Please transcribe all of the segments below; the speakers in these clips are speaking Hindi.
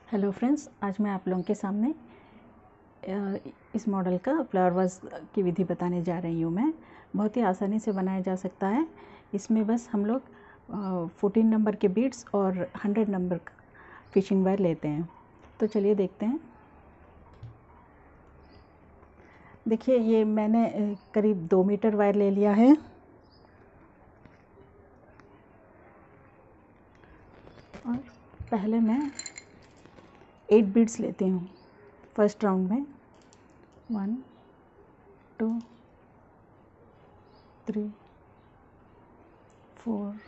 हेलो फ्रेंड्स, आज मैं आप लोगों के सामने इस मॉडल का फ्लावर वास की विधि बताने जा रही हूँ। मैं बहुत ही आसानी से बनाया जा सकता है। इसमें बस हम लोग 14 नंबर के बीड्स और 100 नंबर का फिशिंग वायर लेते हैं। तो चलिए देखते हैं। देखिए, ये मैंने करीब 2 मीटर वायर ले लिया है। और पहले मैं 8 बीड्स लेती हूँ फर्स्ट राउंड में। 1 2 3 4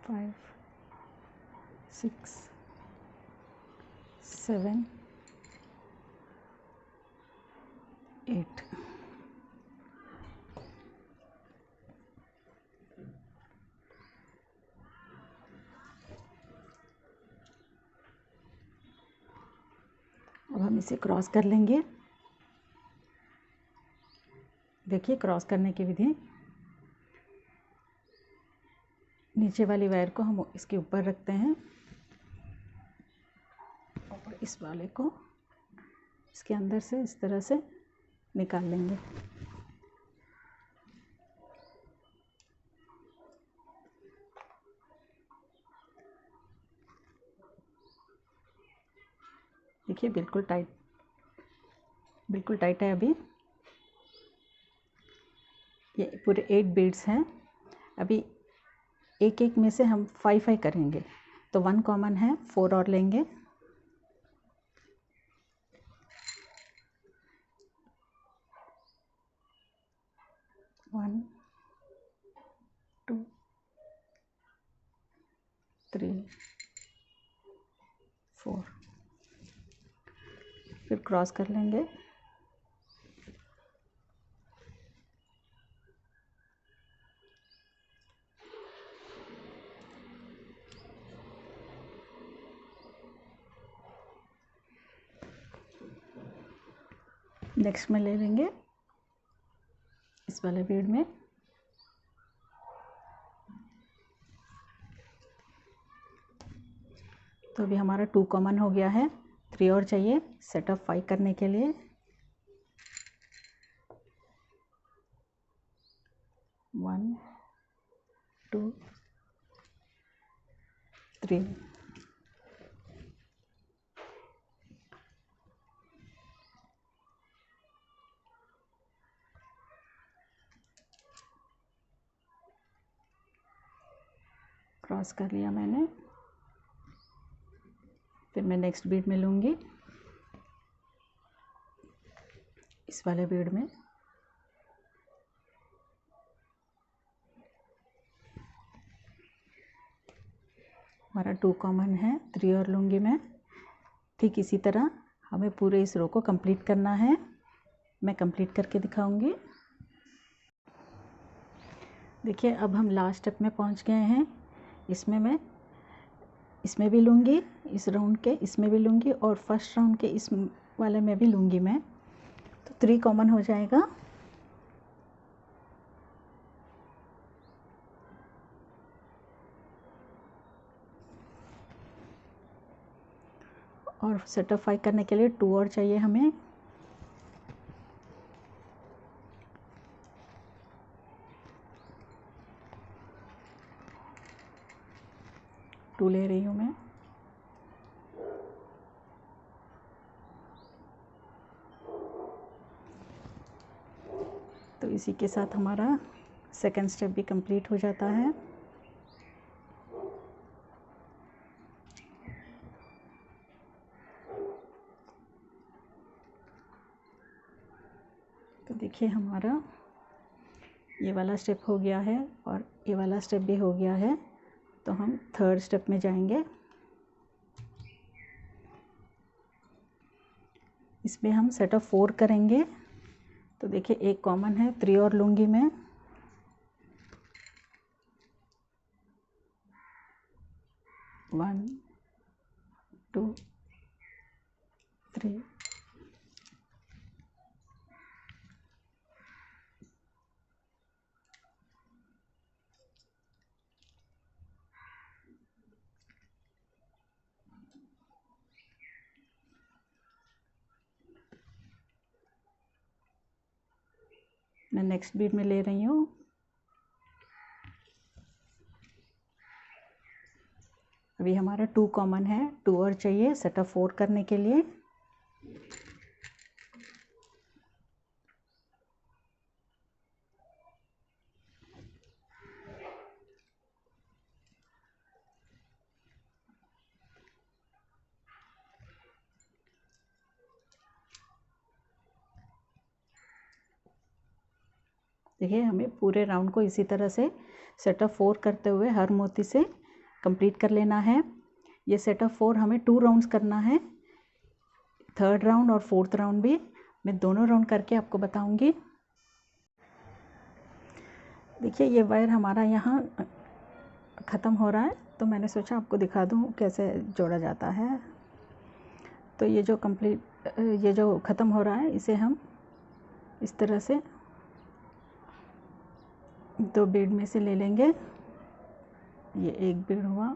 5 6 7 8। अब हम इसे क्रॉस कर लेंगे। देखिए, क्रॉस करने की विधि। नीचे वाली वायर को हम इसके ऊपर रखते हैं और इस वाले को इसके अंदर से इस तरह से निकाल लेंगे। देखिए, बिल्कुल टाइट है। अभी ये पूरे 8 बीड्स हैं। अभी एक एक में से हम 5 करेंगे, तो 1 कॉमन है, 4 और लेंगे। 1 2 3 4। फिर क्रॉस कर लेंगे। नेक्स्ट में ले लेंगे इस वाले बीड में। तो अभी हमारा 2 कॉमन हो गया है, 3 और चाहिए सेट ऑफ 5 करने के लिए। 1 2 3। क्रॉस कर लिया मैंने। फिर मैं नेक्स्ट बीड में लूँगी इस वाले बीड में। हमारा 2 कॉमन है, 3 और लूँगी मैं। ठीक इसी तरह हमें पूरे इस रो को कंप्लीट करना है। मैं कंप्लीट करके दिखाऊंगी। देखिए, अब हम लास्ट स्टेप में पहुंच गए हैं। इसमें मैं इसमें भी लूँगी, इस राउंड के इसमें भी लूँगी और फर्स्ट राउंड के इस वाले में भी लूँगी मैं। तो 3 कॉमन हो जाएगा। और सेट ऑफ 5 करने के लिए 2 और चाहिए हमें। टू ले रही हूँ मैं। तो इसी के साथ हमारा सेकंड स्टेप भी कंप्लीट हो जाता है। तो देखिए, हमारा ये वाला स्टेप हो गया है और ये वाला स्टेप भी हो गया है। तो हम थर्ड स्टेप में जाएंगे। इसमें हम सेट ऑफ 4 करेंगे। तो देखिए, एक कॉमन है, 3 और लूँगी मैं। 1 2 3 मैं नेक्स्ट बीड में ले रही हूँ। अभी हमारा 2 कॉमन है, 2 और चाहिए सेट ऑफ 4 करने के लिए। देखिए हमें पूरे राउंड को इसी तरह से सेट ऑफ 4 करते हुए हर मोती से कंप्लीट कर लेना है। ये सेट ऑफ 4 हमें 2 राउंड्स करना है, 3rd राउंड और 4th राउंड भी। मैं दोनों राउंड करके आपको बताऊंगी। देखिए ये वायर हमारा यहाँ ख़त्म हो रहा है, तो मैंने सोचा आपको दिखा दूँ कैसे जोड़ा जाता है। तो ये जो ख़त्म हो रहा है इसे हम इस तरह से 2 बीड में से ले लेंगे। ये 1 बीड हुआ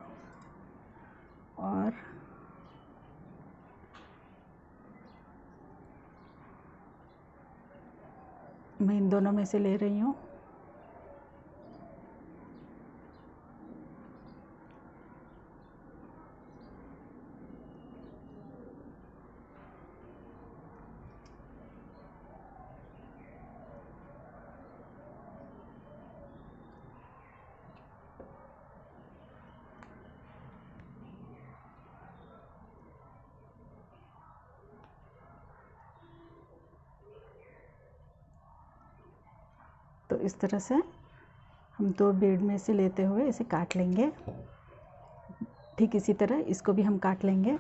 और मैं इन दोनों में से ले रही हूँ। तो इस तरह से हम 2 बीड में से लेते हुए इसे काट लेंगे। ठीक इसी तरह इसको भी हम काट लेंगे।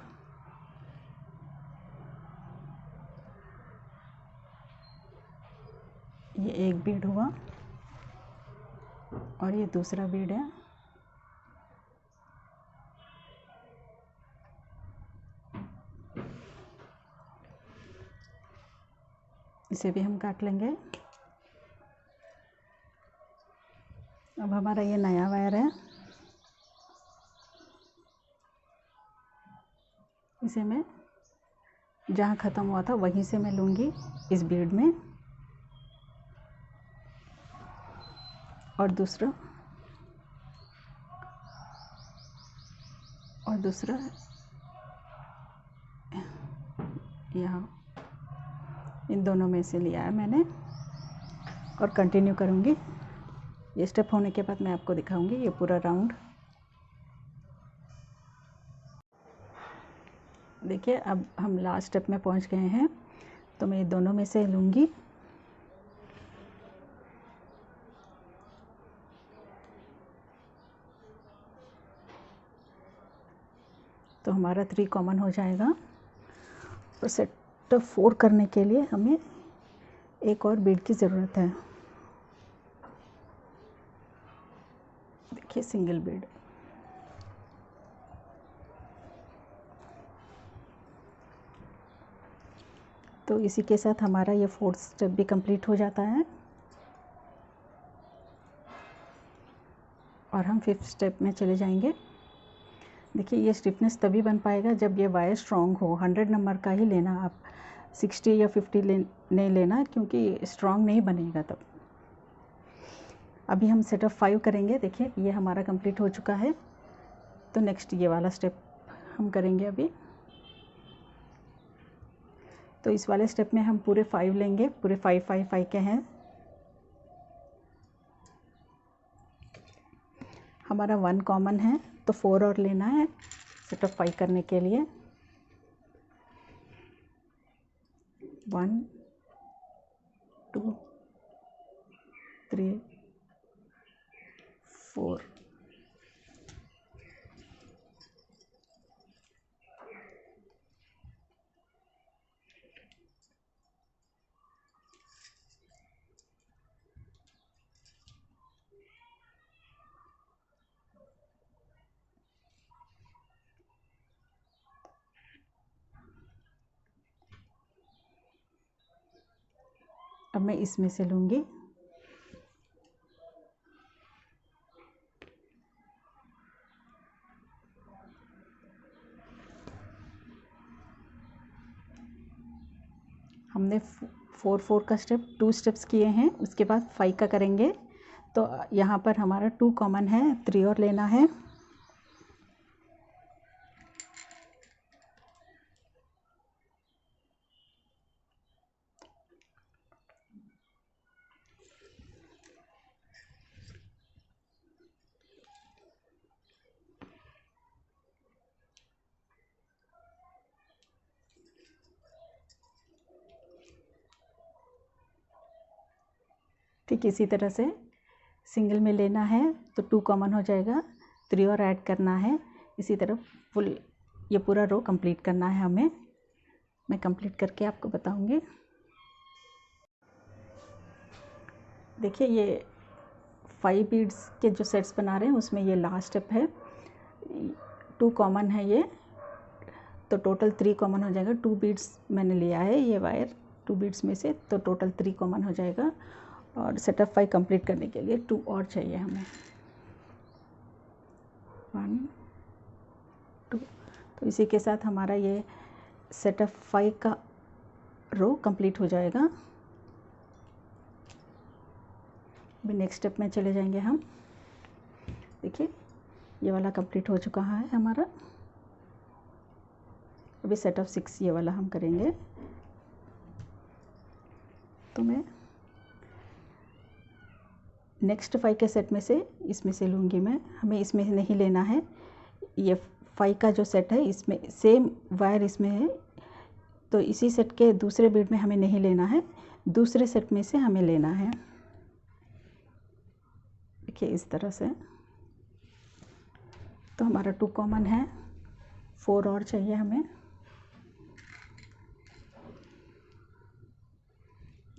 ये 1 बीड हुआ और ये दूसरा बीड है। इसे भी हम काट लेंगे। अब हमारा ये नया वायर है, इसे मैं जहाँ ख़त्म हुआ था वहीं से मैं लूँगी इस बीड में, और दूसरा यहाँ इन दोनों में से लिया है मैंने और कंटिन्यू करूँगी। ये स्टेप होने के बाद मैं आपको दिखाऊंगी ये पूरा राउंड। देखिए अब हम लास्ट स्टेप में पहुंच गए हैं, तो मैं ये दोनों में से लूँगी। तो हमारा 3 कॉमन हो जाएगा। और सेट ऑफ 4 करने के लिए हमें एक और बीड की ज़रूरत है। देखिए सिंगल बीड। तो इसी के साथ हमारा ये 4th स्टेप भी कंप्लीट हो जाता है और हम 5th स्टेप में चले जाएंगे। देखिए ये स्टिफनेस तभी बन पाएगा जब ये वायर स्ट्रॉन्ग हो। 100 नंबर का ही लेना आप, 60 या 50 नहीं लेना, क्योंकि स्ट्रॉन्ग नहीं बनेगा तब। अभी हम सेट ऑफ 5 करेंगे। देखिए ये हमारा कंप्लीट हो चुका है, तो नेक्स्ट ये वाला स्टेप हम करेंगे अभी। तो इस वाले स्टेप में हम पूरे 5 लेंगे, पूरे 5 5 5 के हैं। हमारा 1 कॉमन है, तो 4 और लेना है सेट ऑफ 5 करने के लिए। 1 2 3 4। अब मैं इसमें से लूँगी। हमने 4 का स्टेप 2 स्टेप्स किए हैं, उसके बाद 5 का करेंगे। तो यहाँ पर हमारा 2 कॉमन है, 3 और लेना है। ठीक इसी तरह से सिंगल में लेना है तो 2 कॉमन हो जाएगा, 3 और ऐड करना है। इसी तरह फुल ये पूरा रो कंप्लीट करना है हमें। मैं कंप्लीट करके आपको बताऊंगी। देखिए ये 5 बीड्स के जो सेट्स बना रहे हैं उसमें ये लास्ट स्टेप है, 2 कॉमन है ये, तो टोटल 3 कॉमन हो जाएगा। 2 बीड्स मैंने लिया है ये वायर 2 बीड्स में से, तो टोटल 3 कॉमन हो जाएगा। और सेटअप 5 कंप्लीट करने के लिए 2 और चाहिए हमें, 1 2। तो इसी के साथ हमारा ये सेटअप 5 का रो कंप्लीट हो जाएगा। अभी नेक्स्ट स्टेप में चले जाएंगे हम। देखिए ये वाला कंप्लीट हो चुका है हमारा। अभी सेटअप 6 ये वाला हम करेंगे। तो मैं नेक्स्ट 5 के सेट में से इसमें से लूँगी मैं, हमें इसमें नहीं लेना है। ये 5 का जो सेट है इसमें सेम वायर इसमें है, तो इसी सेट के दूसरे बीड में हमें नहीं लेना है, दूसरे सेट में से हमें लेना है। देखिए इस तरह से। तो हमारा 2 कॉमन है, 4 और चाहिए हमें,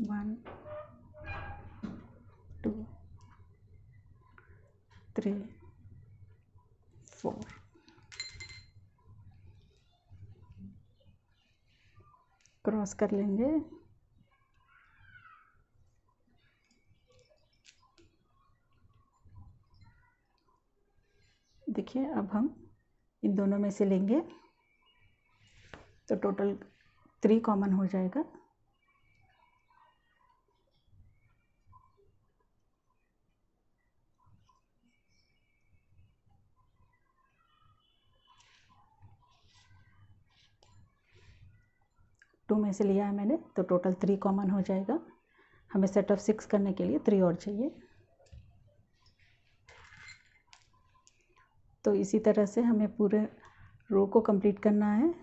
1 2 3 4। क्रॉस कर लेंगे। देखिए अब हम इन दोनों में से लेंगे तो टोटल 3 कॉमन हो जाएगा। टू में से लिया है मैंने, तो टोटल 3 कॉमन हो जाएगा। हमें सेट ऑफ 6 करने के लिए 3 और चाहिए। तो इसी तरह से हमें पूरे रो को कंप्लीट करना है।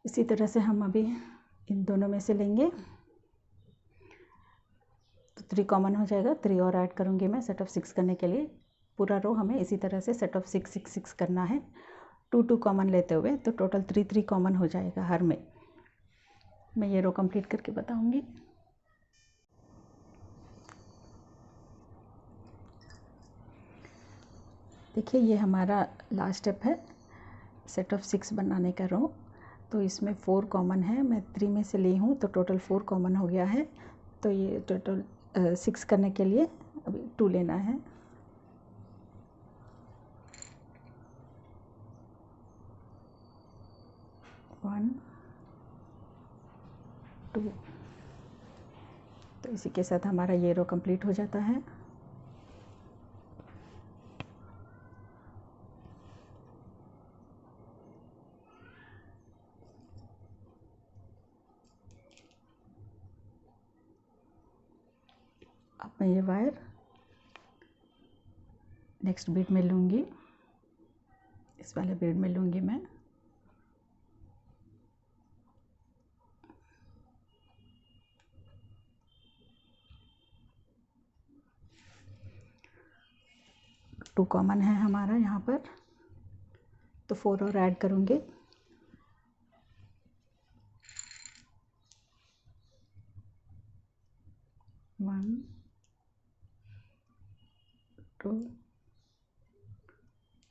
इसी तरह से हम अभी इन दोनों में से लेंगे तो 3 कॉमन हो जाएगा। 3 और ऐड करूँगी मैं सेट ऑफ 6 करने के लिए। पूरा रो हमें इसी तरह से सेट ऑफ 6 6 6 करना है, 2 2 कॉमन लेते हुए, तो टोटल 3 3 कॉमन हो जाएगा हर में। मैं ये रो कंप्लीट करके बताऊँगी। देखिए ये हमारा लास्ट स्टेप है सेट ऑफ 6 बनाने का रो। तो इसमें 4 कॉमन है, मैं 3 में से ली हूँ तो टोटल 4 कॉमन हो गया है। तो ये टोटल 6 करने के लिए अभी 2 लेना है। वन 2। तो इसी के साथ हमारा ये रो कंप्लीट हो जाता है। अब मैं ये वायर नेक्स्ट बीड में लूँगी, इस वाले बीड में लूँगी मैं। टू कॉमन है हमारा यहाँ पर, तो 4 और ऐड करूँगी। वन 2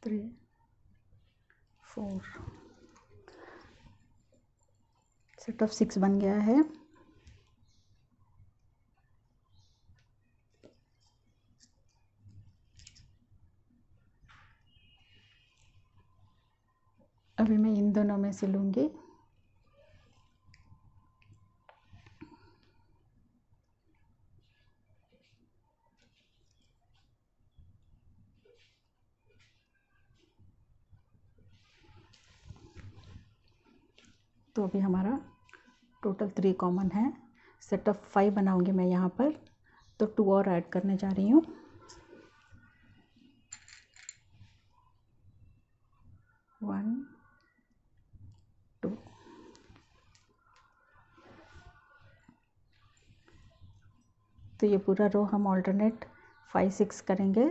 3 4। सेट ऑफ 6 बन गया है। अभी मैं इन दोनों में से लूँगी। तो अभी हमारा टोटल 3 कॉमन है। सेट ऑफ 5 बनाऊंगी मैं यहाँ पर, तो 2 और ऐड करने जा रही हूँ। 1 2। तो ये पूरा रो हम ऑल्टरनेट 5 6 करेंगे।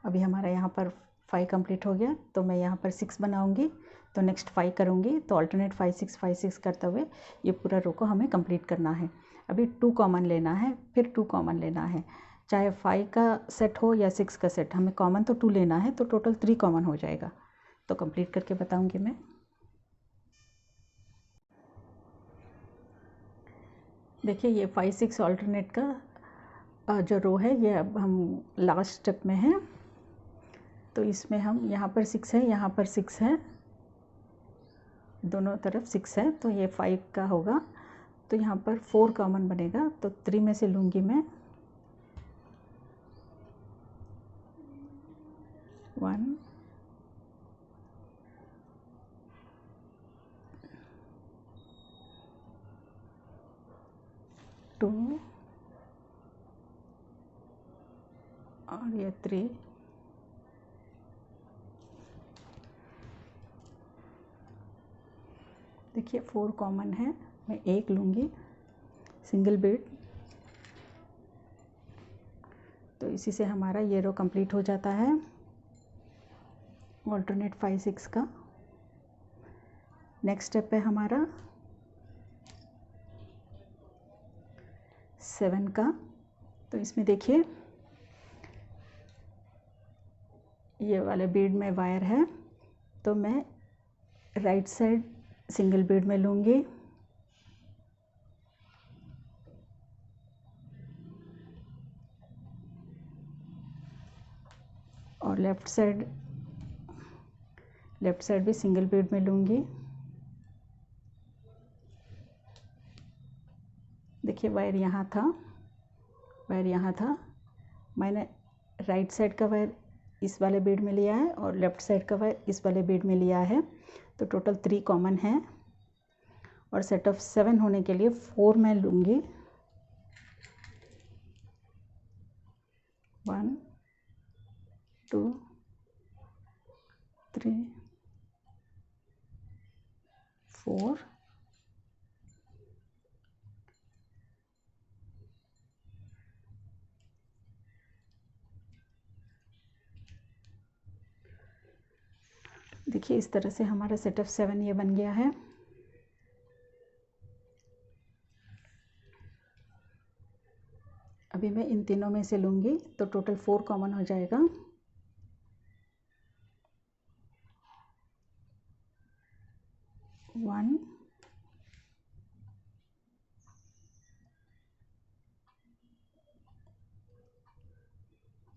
अभी हमारा यहाँ पर 5 कंप्लीट हो गया, तो मैं यहाँ पर 6 बनाऊंगी, तो नेक्स्ट 5 करूँगी, तो ऑल्टरनेट 5 6 करते हुए ये पूरा रो को हमें कंप्लीट करना है। अभी 2 कॉमन लेना है, फिर 2 कॉमन लेना है, चाहे 5 का सेट हो या 6 का सेट, हमें कॉमन तो 2 लेना है, तो टोटल 3 कॉमन हो जाएगा। तो कंप्लीट करके बताऊँगी मैं। देखिए ये 5 6 ऑल्टरनेट का जो रो है, ये अब हम लास्ट स्टेप में है। तो इसमें हम यहाँ पर 6 है, यहाँ पर 6 है, दोनों तरफ 6 है, तो ये 5 का होगा। तो यहाँ पर 4 कॉमन बनेगा, तो 3 में से लूँगी मैं। 1 2 और ये 3। देखिए 4 कॉमन है, मैं 1 लूँगी सिंगल बीड। तो इसी से हमारा ये रो कंप्लीट हो जाता है ऑल्टरनेट 5 6 का। नेक्स्ट स्टेप है हमारा 7 का। तो इसमें देखिए ये वाले बीड में वायर है, तो मैं राइट साइड सिंगल बीड में लूँगी, और लेफ़्ट साइड भी सिंगल बीड में लूँगी। देखिए वायर यहाँ था, मैंने राइट साइड का वायर इस वाले बीड में लिया है और लेफ़्ट साइड का वायर इस वाले बीड में लिया है, तो टोटल 3 कॉमन है। और सेट ऑफ 7 होने के लिए 4 मैं लूँगी। 1 2 3 4। देखिए इस तरह से हमारा सेट ऑफ 7 ये बन गया है। अभी मैं इन तीनों में से लूँगी, तो टोटल 4 कॉमन हो जाएगा। 1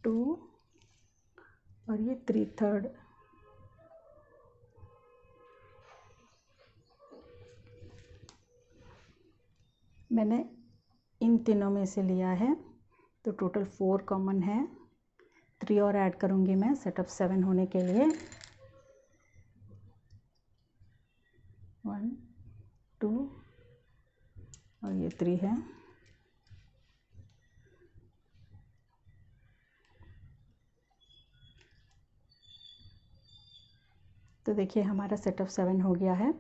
2 और ये 3/3। मैंने इन तीनों में से लिया है, तो टोटल 4 कॉमन है। 3 और ऐड करूँगी मैं सेट ऑफ 7 होने के लिए। 1 2 और ये 3 है। तो देखिए हमारा सेट ऑफ 7 हो गया है।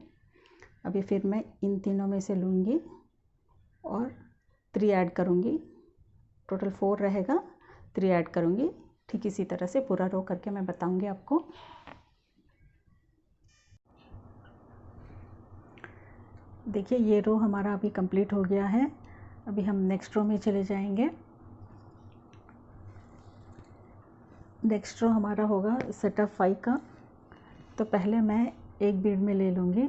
अभी फिर मैं इन तीनों में से लूँगी और 3 ऐड करूँगी, टोटल 4 रहेगा, 3 ऐड करूँगी। ठीक इसी तरह से पूरा रो करके मैं बताऊँगी आपको। देखिए ये रो हमारा अभी कंप्लीट हो गया है। अभी हम नेक्स्ट रो में चले जाएंगे। नेक्स्ट रो हमारा होगा सेट ऑफ 5 का। तो पहले मैं एक बीड में ले लूँगी,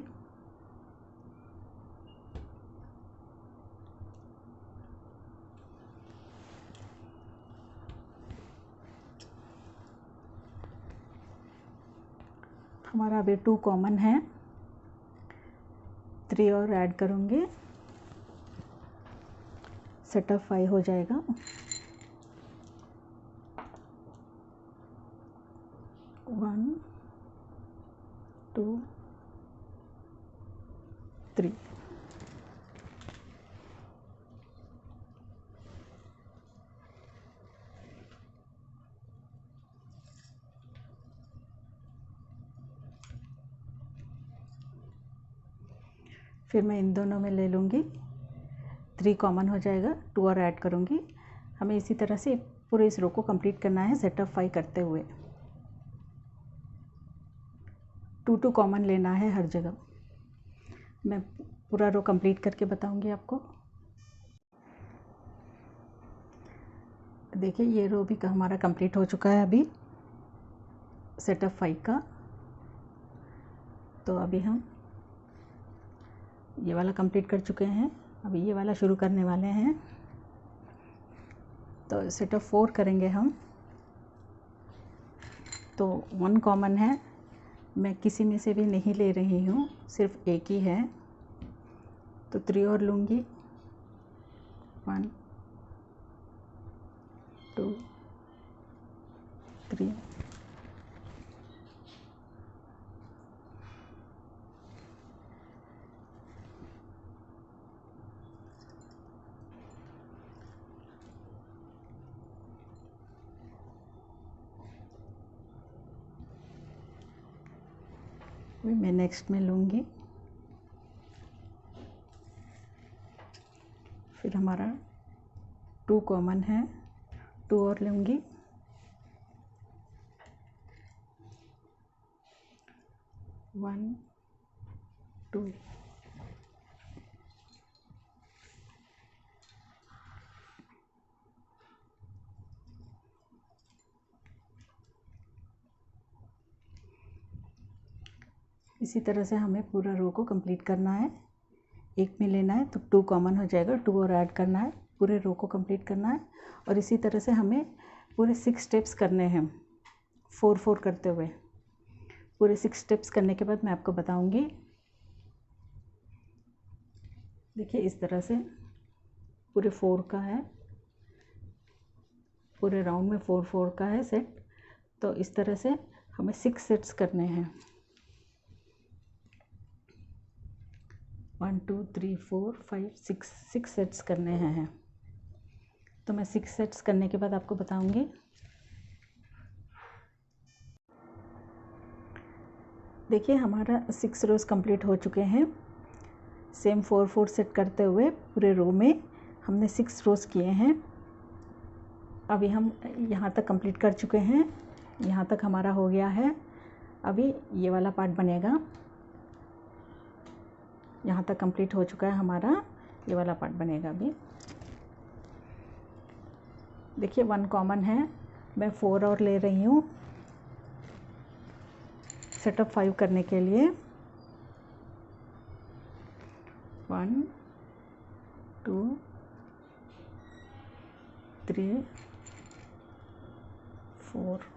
हमारा अभी 2 कॉमन है, 3 और ऐड करूँगी, सेट ऑफ 5 हो जाएगा। वन, 2, 3। फिर मैं इन दोनों में ले लूँगी, 3 कॉमन हो जाएगा, 2 और ऐड करूँगी। हमें इसी तरह से पूरे इस रो को कंप्लीट करना है सेट ऑफ 5 करते हुए। 2 कॉमन लेना है हर जगह। मैं पूरा रो कंप्लीट करके बताऊँगी आपको। देखिए ये रो भी हमारा कंप्लीट हो चुका है अभी सेट ऑफ 5 का। तो अभी हम ये वाला कंप्लीट कर चुके हैं, अभी ये वाला शुरू करने वाले हैं। तो सेट ऑफ 4 करेंगे हम। तो 1 कॉमन है, मैं किसी में से भी नहीं ले रही हूँ, सिर्फ एक ही है। तो 3 और लूँगी, 1, 2, 3। मैं नेक्स्ट में लूँगी, फिर हमारा 2 कॉमन है, 2 और लूँगी, 1, 2। इसी तरह से हमें पूरा रो को कंप्लीट करना है। एक में लेना है तो 2 कॉमन हो जाएगा, 2 और ऐड करना है, पूरे रो को कंप्लीट करना है। और इसी तरह से हमें पूरे 6 स्टेप्स करने हैं, 4 करते हुए। पूरे 6 स्टेप्स करने के बाद मैं आपको बताऊंगी। देखिए इस तरह से पूरे 4 का है, पूरे राउंड में 4 का है सेट। तो इस तरह से हमें 6 सेट्स करने हैं, 1, 2, 3, 4, 5, 6 सेट्स करने हैं। तो मैं 6 सेट्स करने के बाद आपको बताऊंगी। देखिए हमारा 6 रोज कंप्लीट हो चुके हैं। सेम 4 सेट करते हुए पूरे रो में हमने 6 रोज किए हैं। अभी हम यहाँ तक कंप्लीट कर चुके हैं, यहाँ तक हमारा हो गया है। अभी ये वाला पार्ट बनेगा, यहाँ तक कंप्लीट हो चुका है हमारा, ये वाला पार्ट बनेगा अभी। देखिए 1 कॉमन है, मैं 4 और ले रही हूँ सेट ऑफ 5 करने के लिए। 1, 2, 3, 4।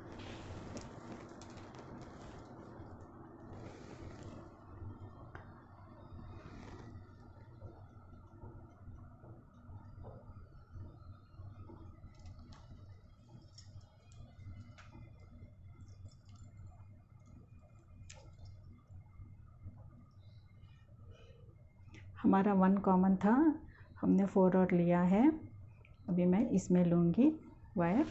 हमारा 1 कॉमन था, हमने 4 और लिया है। अभी मैं इसमें लूँगी वायर।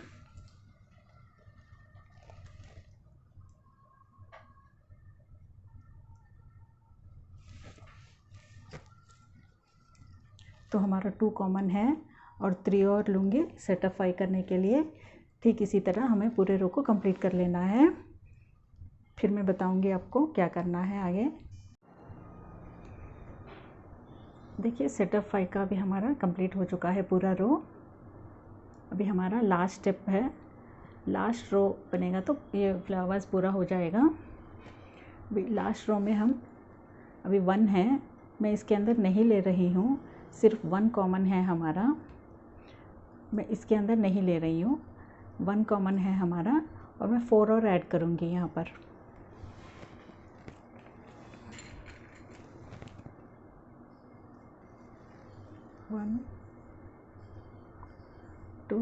तो हमारा 2 कॉमन है और 3 और लूँगी सेट ऑफ 5 करने के लिए। ठीक इसी तरह हमें पूरे रो को कंप्लीट कर लेना है। फिर मैं बताऊँगी आपको क्या करना है आगे। देखिए सेट ऑफ 5 का भी हमारा कंप्लीट हो चुका है पूरा रो। अभी हमारा लास्ट स्टेप है, लास्ट रो बनेगा तो ये फ्लावर्स पूरा हो जाएगा। अभी लास्ट रो में हम अभी 1 है, मैं इसके अंदर नहीं ले रही हूँ, सिर्फ 1 कॉमन है हमारा, मैं इसके अंदर नहीं ले रही हूँ। 1 कॉमन है हमारा और मैं 4 और ऐड करूँगी यहाँ पर। 1 2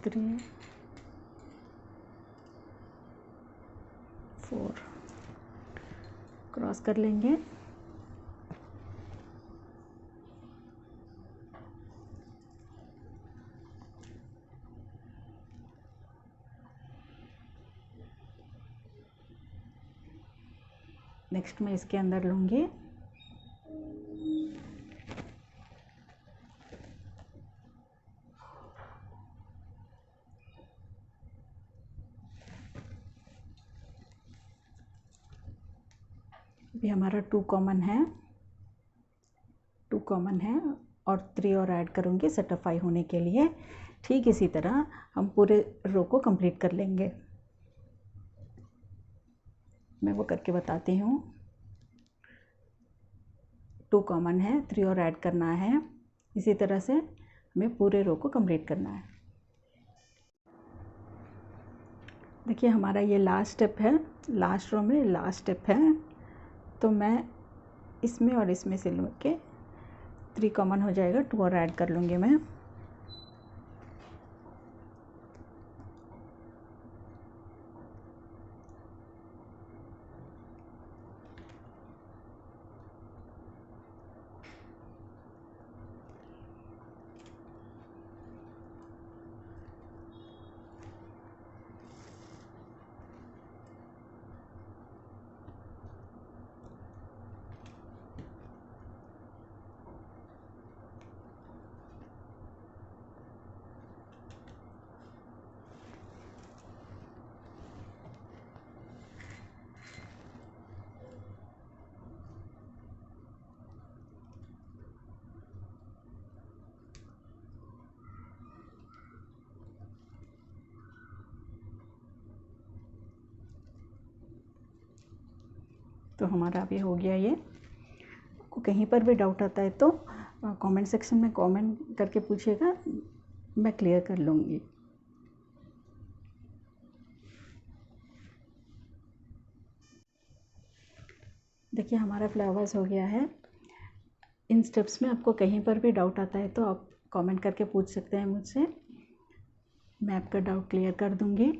3 4 क्रॉस कर लेंगे। नेक्स्ट मैं इसके अंदर लूँगी। अभी हमारा 2 कॉमन है और 3 और ऐड करूँगी सेटिस्फाई होने के लिए। ठीक इसी तरह हम पूरे रो को कंप्लीट कर लेंगे। मैं वो करके बताती हूँ। 2 कॉमन है, 3 और ऐड करना है। इसी तरह से हमें पूरे रो को कंप्लीट करना है। देखिए हमारा ये लास्ट स्टेप है, लास्ट रो में लास्ट स्टेप है। तो मैं इसमें और इसमें से लेके 3 कॉमन हो जाएगा, 2 और ऐड कर लूँगी मैं। तो हमारा अभी हो गया ये। आपको कहीं पर भी डाउट आता है तो कमेंट सेक्शन में कमेंट करके पूछिएगा, मैं क्लियर कर लूँगी। देखिए हमारा फ्लावर्स हो गया है। इन स्टेप्स में आपको कहीं पर भी डाउट आता है तो आप कमेंट करके पूछ सकते हैं मुझसे, मैं आपका डाउट क्लियर कर दूँगी।